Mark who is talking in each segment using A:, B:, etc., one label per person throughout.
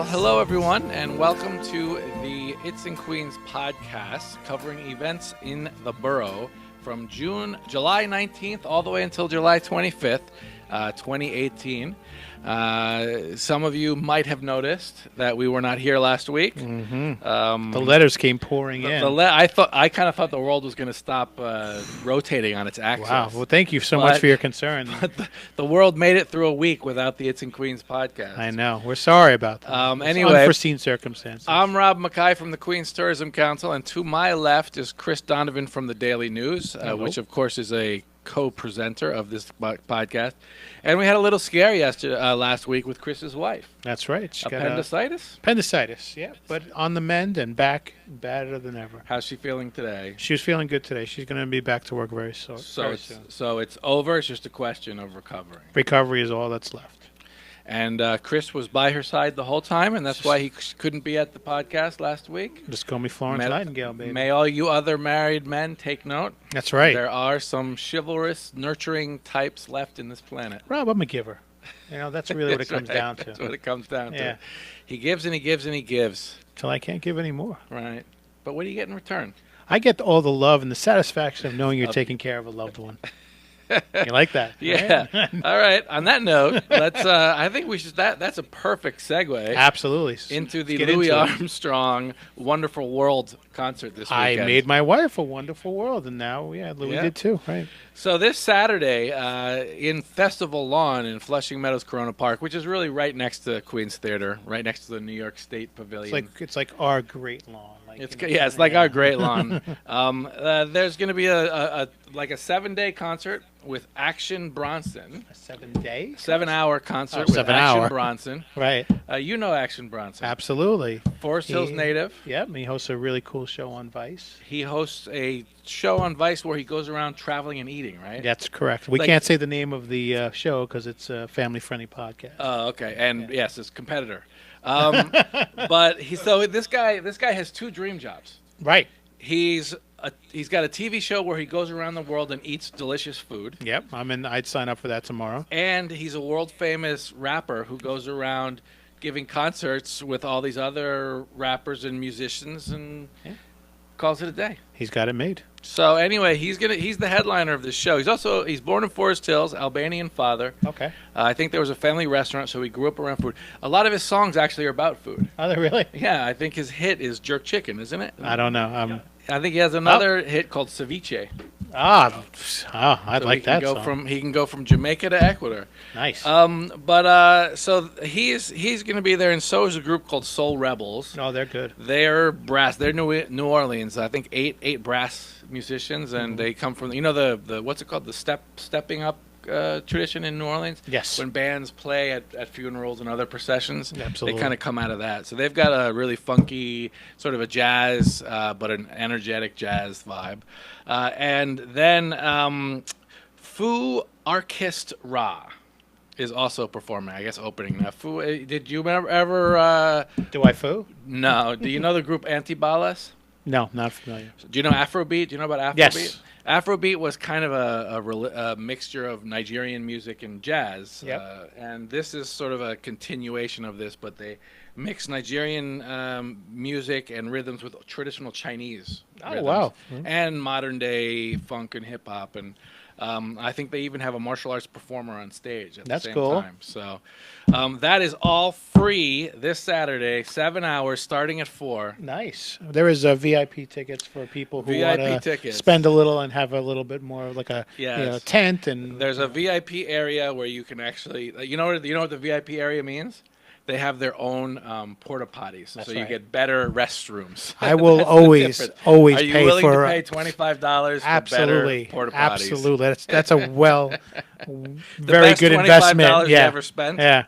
A: hello everyone, and welcome to the It's in Queens podcast, covering events in the borough from July 19th all the way until July 25th, 2018. Some of you might have noticed that we were not here last week.
B: The letters came pouring in.
A: I kind of thought the world was going to stop rotating on its axis.
B: Wow. Well, thank you so much for your concern.
A: But the world made it through a week without the It's in Queens podcast.
B: I know. We're sorry about that.
A: Anyway,
B: unforeseen circumstances.
A: I'm Rob Mackay from the Queens Tourism Council, and to my left is Chris Donovan from the Daily News, which, of course, is a co-presenter of this podcast. And we had a little scare last week with Chris's wife.
B: That's right. She got
A: appendicitis?
B: Appendicitis, yeah. But on the mend and back better than ever.
A: How's she feeling today?
B: She was feeling good today. She's going to be back to work very soon.
A: So it's over. It's just a question of recovering.
B: Recovery is all that's left.
A: And Chris was by her side the whole time, and that's why he couldn't be at the podcast last week.
B: Just call me Florence Nightingale, baby.
A: May all you other married men take note.
B: That's right.
A: There are some chivalrous, nurturing types left in this planet.
B: Rob, I'm a giver. You know, that's really what it comes down to.
A: That's what it comes down
B: yeah.
A: to. He gives and he gives and he gives.
B: Till I can't give anymore.
A: Right. But what do you get in return?
B: I get all the love and the satisfaction of knowing you're taking care of a loved one. You like that?
A: Yeah.
B: Right?
A: All right. On that note, let's. I think we should. That's a perfect segue.
B: Absolutely.
A: Into the Louis Armstrong Wonderful World concert this weekend.
B: I made my wife a Wonderful World, and now, Louis did too. Right.
A: So this Saturday in Festival Lawn in Flushing Meadows, Corona Park, which is really right next to Queens Theater, right next to the New York State Pavilion.
B: It's like our great lawn.
A: It's like our great lawn. There's going to be a 7-day concert with Action Bronson.
B: A 7-day?
A: 7-hour concert with Action Bronson.
B: Right.
A: You know Action Bronson.
B: Absolutely.
A: Forest Hills native.
B: Yep. He hosts a really cool show on Vice.
A: He hosts a show on Vice where he goes around traveling and eating, right?
B: That's correct. We can't say the name of the show because it's a family-friendly podcast.
A: Oh, okay. And yes, his competitor. But this guy has 2 dream jobs.
B: Right.
A: He's got a TV show where he goes around the world and eats delicious food.
B: Yep, I'd sign up for that tomorrow.
A: And he's a world famous rapper who goes around giving concerts with all these other rappers and musicians and calls it a day.
B: He's got it made.
A: So anyway, he's the headliner of this show. He's born in Forest Hills, Albanian father.
B: Okay.
A: I think there was a family restaurant, so he grew up around food. A lot of his songs actually are about food.
B: Are they really?
A: Yeah, I think his hit is Jerk Chicken, isn't it?
B: I don't know.
A: I think he has another hit called Ceviche.
B: I'd like that song.
A: He can go from Jamaica to Ecuador.
B: Nice.
A: So he's going to be there, and so is a group called Soul Rebels.
B: Oh, they're good.
A: They're brass. They're New Orleans. I think eight brass musicians, and they come from the what's it called, the stepping up tradition in New Orleans.
B: Yes.
A: When bands play at funerals and other processions,
B: absolutely,
A: they kind of come out of that. So they've got a really funky sort of a jazz, but an energetic jazz vibe. And then Foo Archist Ra is also performing, I guess, opening. Now, Foo, did you ever?
B: Do I foo?
A: No. Do you know the group Antibalas?
B: No, not familiar.
A: Do you know Afrobeat? Do you know about Afrobeat?
B: Yes.
A: Afrobeat was kind of a mixture of Nigerian music and jazz.
B: Yep.
A: And this is sort of a continuation of this, but they mix Nigerian music and rhythms with traditional Chinese rhythms.
B: Wow.
A: And modern-day funk and hip-hop. And I think they even have a martial arts performer on stage at the same time. So that is all free this Saturday, 7 hours, starting at 4.
B: Nice. There is VIP tickets for people who want to spend a little and have a little bit more like a tent. And
A: there's a VIP area where you can actually, you know what the VIP area means? They have their own porta potties, so you get better restrooms.
B: I will always pay for.
A: Are you willing to pay $25 for better porta potties?
B: Absolutely. That's a very good investment.
A: $25 you ever spent?
B: Yeah.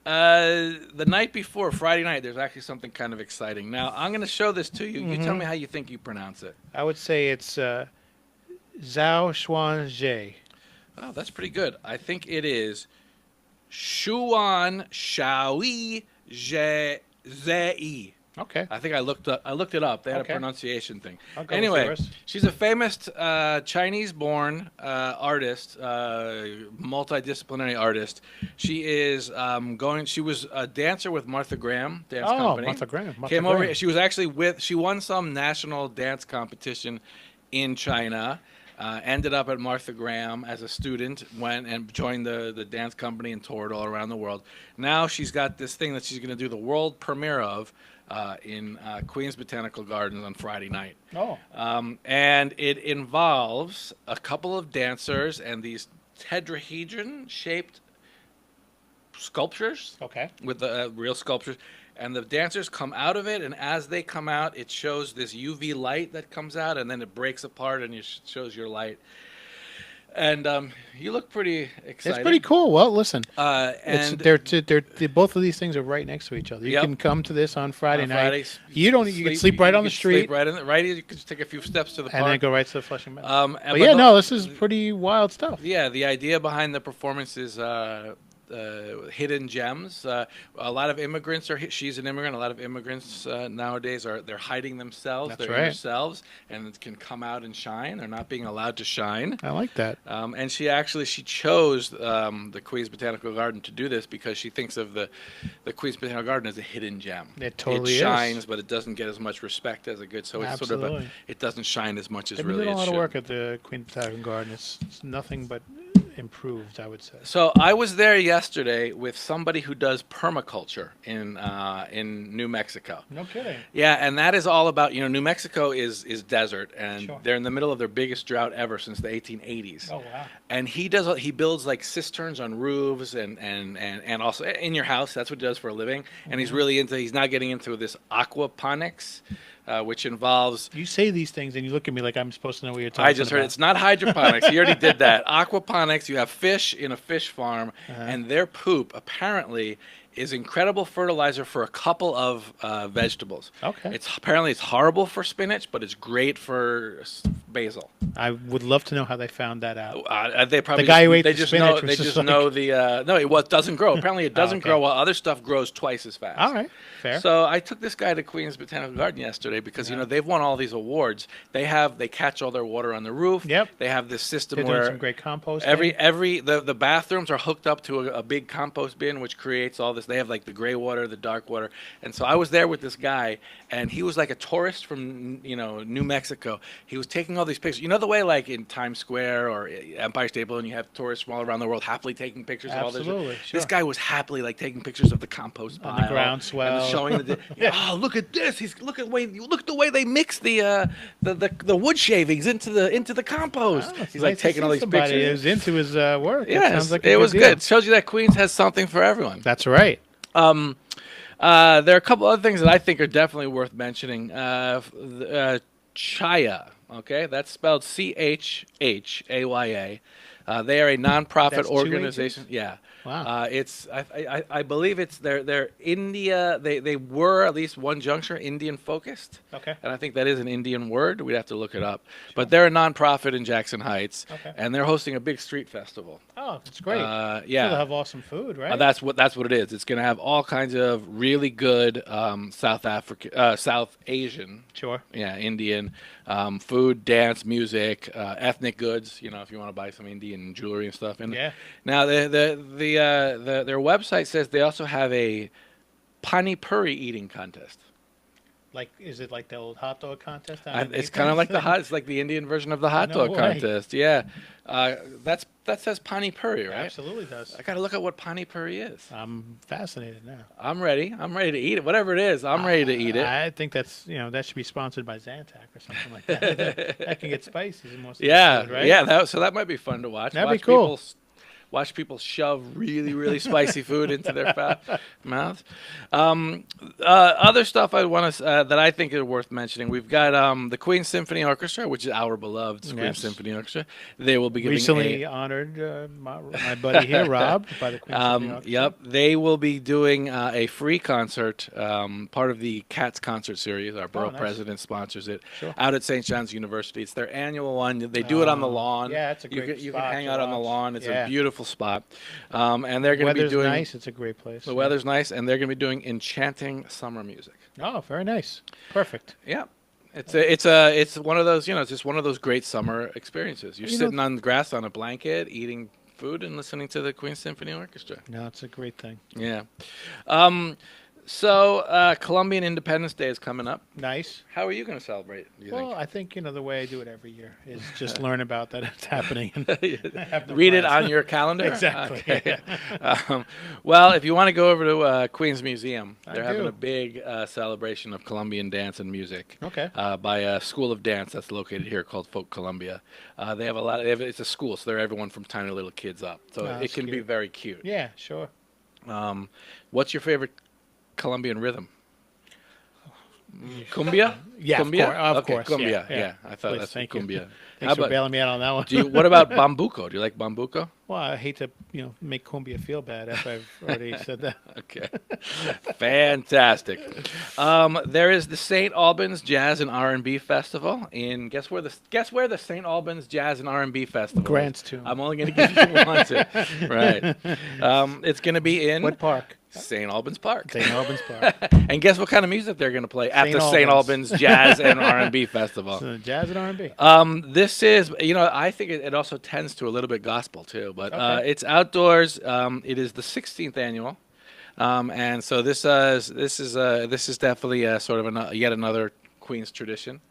A: The night before, Friday night, there's actually something kind of exciting. Now, I'm going to show this to you. You tell me how you think you pronounce it.
B: I would say it's Zhao Xuan Zhe.
A: Oh, that's pretty good. I think it is Shuan Shaoi Zei.
B: Okay.
A: I think I looked it up. They had a pronunciation thing.
B: Anyway,
A: she's a famous Chinese-born artist, multidisciplinary artist. She is She was a dancer with Martha Graham Dance Company.
B: Martha Graham.
A: Came over. She was actually she won some national dance competition in China. Ended up at Martha Graham as a student, went and joined the dance company and toured all around the world. Now she's got this thing that she's going to do the world premiere of in Queens Botanical Garden on Friday night. And it involves a couple of dancers and these tetrahedron-shaped sculptures. With the real sculptures. And the dancers come out of it, and as they come out, it shows this UV light that comes out, and then it breaks apart, and it shows your light. And you look pretty excited.
B: It's pretty cool. Well, listen,
A: and
B: they're both of these things are right next to each other. You can come to this on Friday night. You can sleep right on the street.
A: Sleep right. You can just take a few steps to the park,
B: and then go right to the Flushing Meadow. But this is pretty wild stuff.
A: Yeah, the idea behind the performance is hidden gems. A lot of immigrants she's an immigrant. A lot of immigrants nowadays they're hiding themselves.
B: That's
A: they're in themselves and can come out and shine. They're not being allowed to shine.
B: I like that.
A: And she chose the Queens Botanical Garden to do this because she thinks of the Queens Botanical Garden as a hidden gem.
B: It totally
A: is. It shines, but it doesn't get as much respect as a good. So it's
B: Absolutely.
A: sort of it doesn't shine as much as
B: They've
A: really
B: been doing
A: it
B: a lot
A: should.
B: of work at the Queens Botanical Garden. It's nothing but improved, I would say.
A: So I was there yesterday with somebody who does permaculture in New Mexico.
B: No kidding.
A: Yeah, and that is all about, New Mexico is desert, and they're in the middle of their biggest drought ever since the 1880s.
B: Oh wow.
A: And he builds like cisterns on roofs and also in your house. That's what he does for a living. And he's now getting into this aquaponics. Which involves...
B: You say these things and you look at me like I'm supposed to know what you're talking about.
A: I just heard it's not hydroponics. He already did that. Aquaponics, you have fish in a fish farm, and their poop apparently is incredible fertilizer for a couple of vegetables. Apparently it's horrible for spinach, but it's great for basil.
B: I would love to know how they found that out.
A: They probably
B: the guy who ate
A: they
B: the
A: just
B: spinach
A: know they just know the no, it doesn't grow. Apparently it doesn't grow while other stuff grows twice as fast.
B: All right, fair.
A: So I took this guy to Queens Botanical Garden yesterday because they've won all these awards. They catch all their water on the roof.
B: Yep.
A: They have this system
B: They're
A: where
B: doing some great compost.
A: the bathrooms are hooked up to a big compost bin, which creates all this. They have like the gray water, the dark water, and so I was there with this guy, and he was like a tourist from New Mexico. He was taking all these pictures. You know the way like in Times Square or Empire State Building, you have tourists from all around the world happily taking pictures of all this.
B: Absolutely, sure.
A: This guy was happily like taking pictures of the compost pile,
B: the groundswell,
A: and showing oh, look at this! Look at the way they mix the wood shavings into the compost. He's like taking all these pictures.
B: He was into his work.
A: Yeah,
B: sounds like
A: it was good. It shows you that Queens has something for everyone.
B: That's right.
A: There are a couple other things that I think are definitely worth mentioning. Chaya, okay, that's spelled Chhaya. They are a nonprofit organization. Yeah.
B: Wow.
A: I believe it's they're India. They were at least one juncture Indian focused.
B: Okay.
A: And I think that is an Indian word. We'd have to look it up. Sure. But they're a nonprofit in Jackson Heights. Okay. And they're hosting a big street festival.
B: Oh, that's great.
A: Yeah.
B: They'll have awesome food, right?
A: That's what it is. It's going to have all kinds of really good South Asian.
B: Sure.
A: Yeah, Indian food, dance, music, ethnic goods. If you want to buy some Indian jewelry and stuff. And now their website says they also have a pani puri eating contest.
B: Like, is it like the old hot dog contest?
A: It's kind of like it's like the Indian version of the hot dog contest. Yeah, that says pani puri, right?
B: Absolutely does.
A: I got to look at what pani puri is.
B: I'm fascinated now.
A: I'm ready to eat it. Whatever it is, I'm ready to eat it.
B: I think that's that should be sponsored by Zantac or something like that. That can get spicy.
A: Yeah,
B: food, right?
A: Yeah. So that might be fun to watch.
B: That'd be cool.
A: Watch people shove really, really spicy food into their mouths. Other stuff I want to that I think is worth mentioning. We've got the Queen's Symphony Orchestra, which is our beloved Queen's Symphony Orchestra. They will be giving
B: recently honored my buddy here, Rob, by the Queen's Symphony Orchestra.
A: Yep, they will be doing a free concert, part of the Cats concert series. Our borough president sponsors it out at St. John's University. It's their annual one. They do it on the lawn.
B: Yeah, it's a great spot.
A: You can hang out on the lawn. It's a beautiful beautiful spot. And they're going to be doing...
B: Weather's nice. It's a great place.
A: The weather's nice, and they're going to be doing enchanting summer music.
B: Oh, very nice. Perfect.
A: Yeah. It's one of those, it's just one of those great summer experiences. You're sitting on the grass on a blanket, eating food and listening to the Queen's Symphony Orchestra.
B: No, it's a great thing.
A: Yeah. So Colombian Independence Day is coming up.
B: Nice.
A: How are you going to celebrate, do you think?
B: I think, the way I do it every year is just learn about that it's happening. And
A: read it on your calendar?
B: Exactly.
A: Okay. Well, if you want to go over to Queens Museum, they're having a big celebration of Colombian dance and music.
B: Okay.
A: By a school of dance that's located here called Folk Columbia. They have it's a school, so they're everyone from tiny little kids up. So it can be very cute.
B: Yeah, sure.
A: What's your favorite Colombian rhythm? Cumbia?
B: Yeah,
A: cumbia?
B: Of course.
A: Cumbia, yeah. I thought
B: Please,
A: that's
B: thank
A: cumbia.
B: You. Thanks for bailing me out on that one.
A: What about bambuco? Do you like bambuco?
B: Well, I hate to, make cumbia feel bad after I've already said that.
A: Okay. Fantastic. There is the St. Albans Jazz and R&B Festival in guess where the St. Albans Jazz and R&B Festival
B: Grant's
A: is?
B: Tomb.
A: I'm only going to give you one too. Right. It's going to be in
B: what park?
A: St. Albans Park.
B: St. Albans Park.
A: And guess what kind of music they're going to play at the St. Albans Jazz and R&B Festival?
B: So jazz and R&B.
A: This is, I think it also tends to a little bit gospel too, but it's outdoors. It is the 16th annual, and so this is definitely sort of yet another Queens tradition.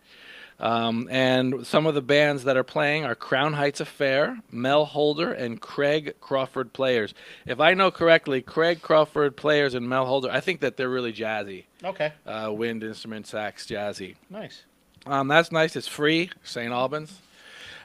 A: And some of the bands that are playing are Crown Heights Affair, Mel Holder, and Craig Crawford Players. If I know correctly, Craig Crawford Players and Mel Holder, I think that they're really jazzy.
B: Okay.
A: Wind instrument, sax, jazzy.
B: Nice.
A: That's nice. It's free, St. Albans.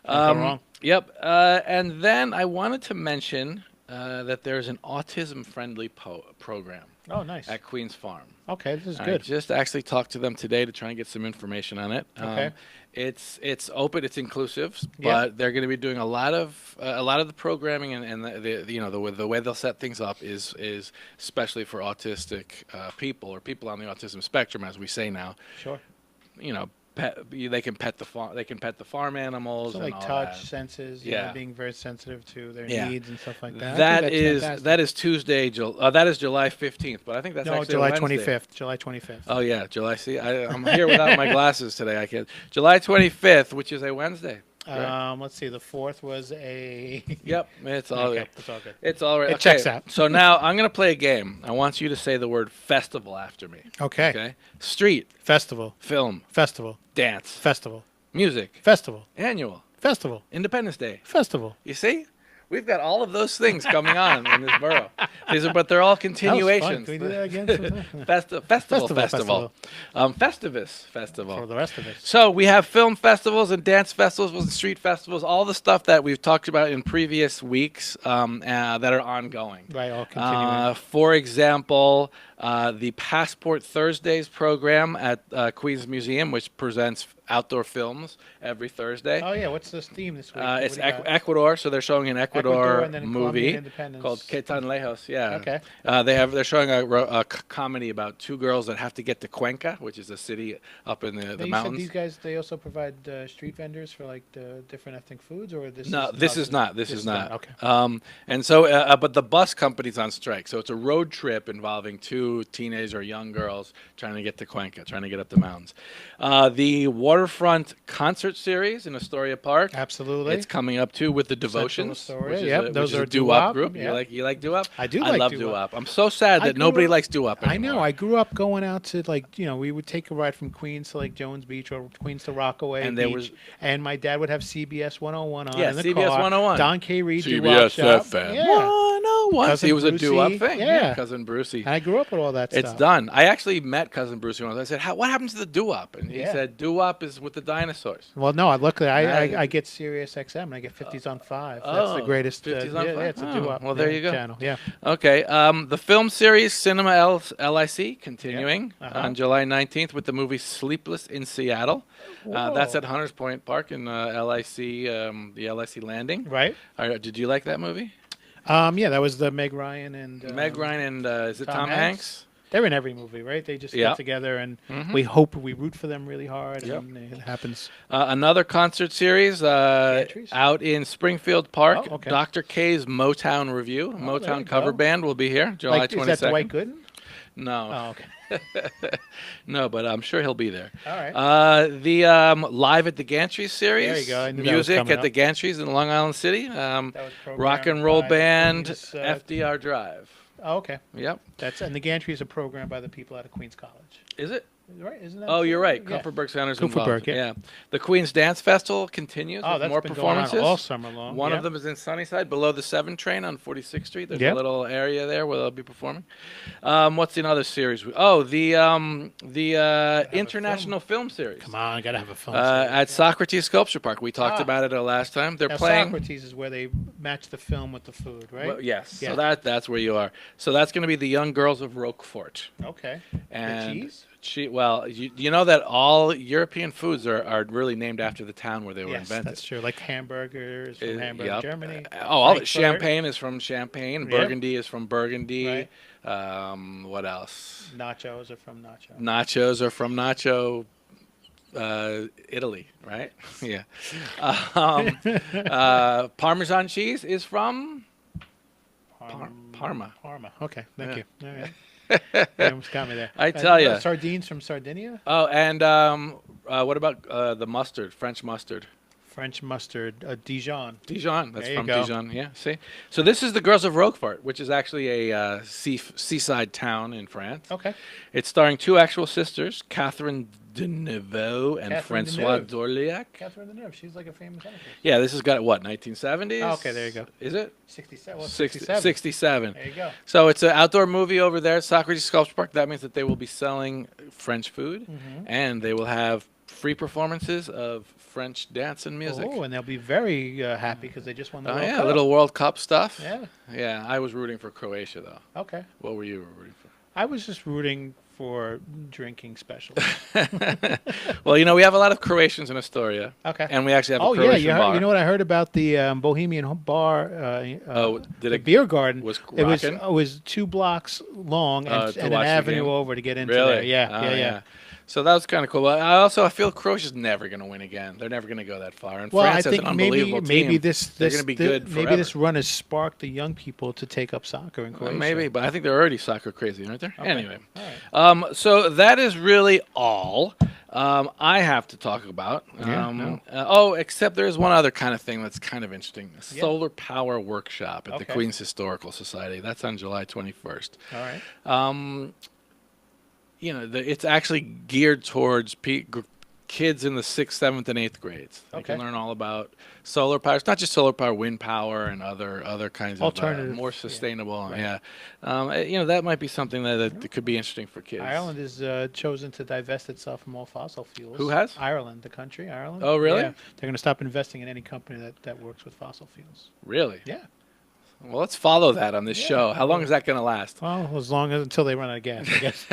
B: Nothing wrong.
A: Yep. And then I wanted to mention that there's an autism-friendly program.
B: Oh, nice.
A: At Queens Farm.
B: Okay, this is good.
A: I just actually talked to them today to try and get some information on it.
B: Okay.
A: It's open, it's inclusive, but they're going to be doing a lot of the programming and the way they'll set things up is especially for autistic people or people on the autism spectrum, as we say now.
B: Sure.
A: They can pet the farm animals.
B: So
A: and
B: like
A: all
B: touch,
A: that.
B: senses, being very sensitive to their needs and stuff like that.
A: That is Tuesday. That is July 15th, but I think that's actually
B: July
A: Wednesday.
B: 25th. July 25th.
A: Oh yeah, July. See, I'm here without my glasses today. I can't. July 25th, which is a Wednesday.
B: Let's see. The 4th was a.
A: Yep, it's all
B: okay. It's all good.
A: It's all right.
B: It checks out.
A: So now I'm gonna play a game. I want you to say the word festival after me.
B: Okay.
A: Okay. Street.
B: Festival.
A: Film.
B: Festival.
A: Dance.
B: Festival.
A: Music.
B: Festival.
A: Annual.
B: Festival.
A: Independence Day.
B: Festival.
A: You see? We've got all of those things coming on in this borough. But they're all continuations.
B: Can we do that again?
A: Festival. Festivus Festival.
B: For the rest of us.
A: So we have film festivals and dance festivals and street festivals, all the stuff that we've talked about in previous weeks that are ongoing.
B: Right, all continuing.
A: For example, the Passport Thursdays program at Queens Museum, which presents outdoor films every Thursday.
B: Oh yeah, what's this theme this week?
A: It's Ecuador, so they're showing an Ecuador movie called Que Tan Lejos. Yeah.
B: Okay.
A: They're showing a comedy about two girls that have to get to Cuenca, which is a city up in the mountains.
B: Said these guys, they also provide street vendors for like different ethnic foods, or this?
A: No, this is not. This is not.
B: Okay.
A: And so, but the bus company's on strike, so it's a road trip involving two teenage or young girls trying to get to Cuenca, trying to get up the mountains. The Waterfront Concert Series in Astoria Park.
B: Absolutely.
A: It's coming up too with the Devotions.
B: Those are
A: a doo-wop group.
B: Yep.
A: You like doo-wop?
B: I do.
A: I love doo-wop. I'm so sad that nobody likes doo-wop anymore.
B: I know. I grew up going out to we would take a ride from Queens to like Jones Beach or Queens to Rockaway Beach, and my dad would have CBS 101 on in the
A: CBS
B: car.
A: 101.
B: Don K. Reed
A: CBS
B: doo-wop
A: FM.
B: Yeah.
A: 101. He was a doo-wop thing.
B: Yeah.
A: Cousin Brucey.
B: And I grew up with all that stuff.
A: It's done. I actually met Cousin Brucey once. I said, what happens to the doo-wop? And he said, doo-wop is with the dinosaurs.
B: Well, no, luckily I get Sirius XM and I get 50s on 5. That's the greatest.
A: 50s on 5?
B: Yeah, it's a doo-wop.
A: Well, there you go.
B: Channel. Yeah.
A: Okay. The film series Cinema LIC continuing on July 19th with the movie Sleepless in Seattle. That's at Hunters Point Park in LIC, the LIC Landing.
B: Right.
A: Did you like that movie?
B: Yeah, that was the Meg Ryan and
A: is it Tom Hanks?
B: They're in every movie, right? They just get together, and we root for them really hard, and it happens.
A: Another concert series out in Springfield Park.
B: Oh, okay.
A: Dr. K's Motown Review. Motown cover band will be here July 22nd.
B: Is that Dwight Gooden?
A: No.
B: Oh, okay.
A: No, but I'm sure he'll be there.
B: All right.
A: The Live at the Gantries series.
B: There you go. I knew
A: Music
B: that was
A: at the Gantries in Long Island City. Rock and roll band, FDR Drive.
B: Oh, okay.
A: Yep.
B: And the Gantries are programmed by the people out of Queens College.
A: Is it?
B: Right? Isn't that?
A: Oh, you're right. Kupferberg Center's involved.
B: Yeah.
A: The Queens Dance Festival continues with more performances.
B: Going on all summer long.
A: One of them is in Sunnyside, below the 7 train on 46th Street. There's a little area there where they'll be performing. What's another series? Oh, the International Film Series.
B: Come on, gotta have a film series.
A: At Socrates Sculpture Park. We talked about it last time. They're playing.
B: Socrates is where they match the film with the food, right?
A: Well, yes. Yeah. So that's where you are. So that's going to be the Young Girls of Roquefort.
B: Okay.
A: And
B: the cheese?
A: You know that all European foods are really named after the town where they were invented.
B: That's true. Like hamburgers from Hamburg, Germany.
A: All Champagne is from Champagne. Burgundy is from Burgundy.
B: Right.
A: What else?
B: Nachos are from Nacho.
A: Nachos are from Nacho. Italy, right? Yeah. Parmesan cheese is from Parma.
B: Parma. Okay, thank you. All right. You almost got me there.
A: I tell you.
B: Sardines from Sardinia?
A: Oh, and what about the mustard, French mustard?
B: French mustard, Dijon.
A: Dijon, that's from Dijon, yeah, see? So this is the Girls of Roquefort, which is actually a seaside town in France.
B: Okay.
A: It's starring 2 actual sisters, Catherine Deneuve and Françoise d'Orléac.
B: Catherine Deneuve, she's like a famous actress.
A: Yeah, this has got, what, 1970s?
B: Oh, okay, there you go.
A: Is it?
B: 67. Well,
A: 67.
B: There you go.
A: So it's an outdoor movie over there at Socrates Sculpture Park. That means that they will be selling French food, and they will have free performances of French dance and music.
B: Oh, and they'll be very happy because they just won the World Cup.
A: Yeah, little World Cup stuff.
B: Yeah.
A: Yeah, I was rooting for Croatia, though.
B: Okay.
A: What were you rooting for?
B: I was just rooting for drinking specials.
A: Well, we have a lot of Croatians in Astoria.
B: Okay.
A: And we actually have a Croatian bar.
B: You know what I heard about the Bohemian bar? The beer garden. It was 2 blocks long and an avenue over to get into there. Yeah.
A: So that was kind of cool. I feel Croatia's never going to win again. They're never going to go that far. And France has an unbelievable team.
B: Maybe this
A: they're going to be good forever.
B: Maybe this run has sparked the young people to take up soccer in Croatia.
A: Maybe, but I think they're already soccer crazy, aren't they?
B: Okay.
A: Anyway,
B: all right.
A: So that is really all I have to talk about. Except there's one other kind of thing that's kind of interesting: solar power workshop at the Queens Historical Society. That's on July 21st.
B: All right.
A: It's actually geared towards kids in the 6th, 7th, and 8th grades. They can learn all about solar power. It's not just solar power, wind power, and other kinds of
B: alternative,
A: more sustainable. That might be something that could be interesting for kids.
B: Ireland has chosen to divest itself from all fossil fuels.
A: Who has?
B: Ireland, the country, Ireland.
A: Oh, really?
B: Yeah, they're going to stop investing in any company that works with fossil fuels.
A: Really?
B: Yeah.
A: Well, let's follow that on this show. How long is that going to last?
B: Well, until they run out of gas, I guess.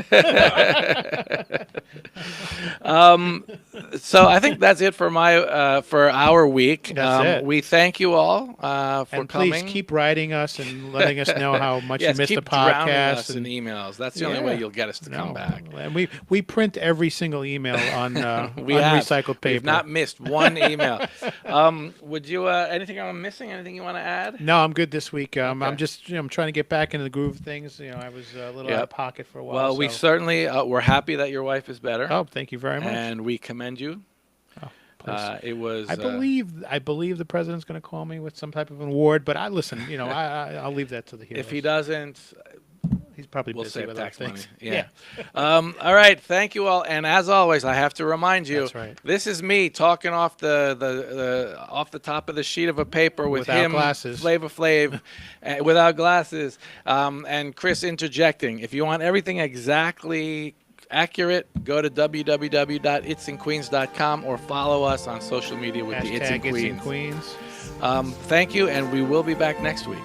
A: So I think that's it for for our week.
B: That's it.
A: We thank you all for coming.
B: Please keep writing us and letting us know how much you missed the podcast.
A: Drowning us in emails. That's the only way you'll get us to come back.
B: And we print every single email on recycled paper.
A: We've not missed one email. Would you anything I'm missing? Anything you want to add?
B: No, I'm good this week. I'm just I'm trying to get back into the groove of things. I was a little out of pocket for a while.
A: Well, we certainly we're happy that your wife is better.
B: Oh, thank you very much.
A: And we commend you. It was.
B: I believe the president's going to call me with some type of award, but listen. I'll leave that to the heroes.
A: If he doesn't,
B: he's probably busy with other things.
A: Yeah. All right. Thank you all. And as always, I have to remind you,
B: that's right.
A: This is me talking off the off the top of the sheet of a paper without
B: glasses.
A: Flavor Flav, without glasses, and Chris interjecting. If you want everything exactly accurate, go to www.itsinqueens.com or follow us on social media with the It's in Queens.
B: It's in Queens.
A: Thank you, and we will be back next week.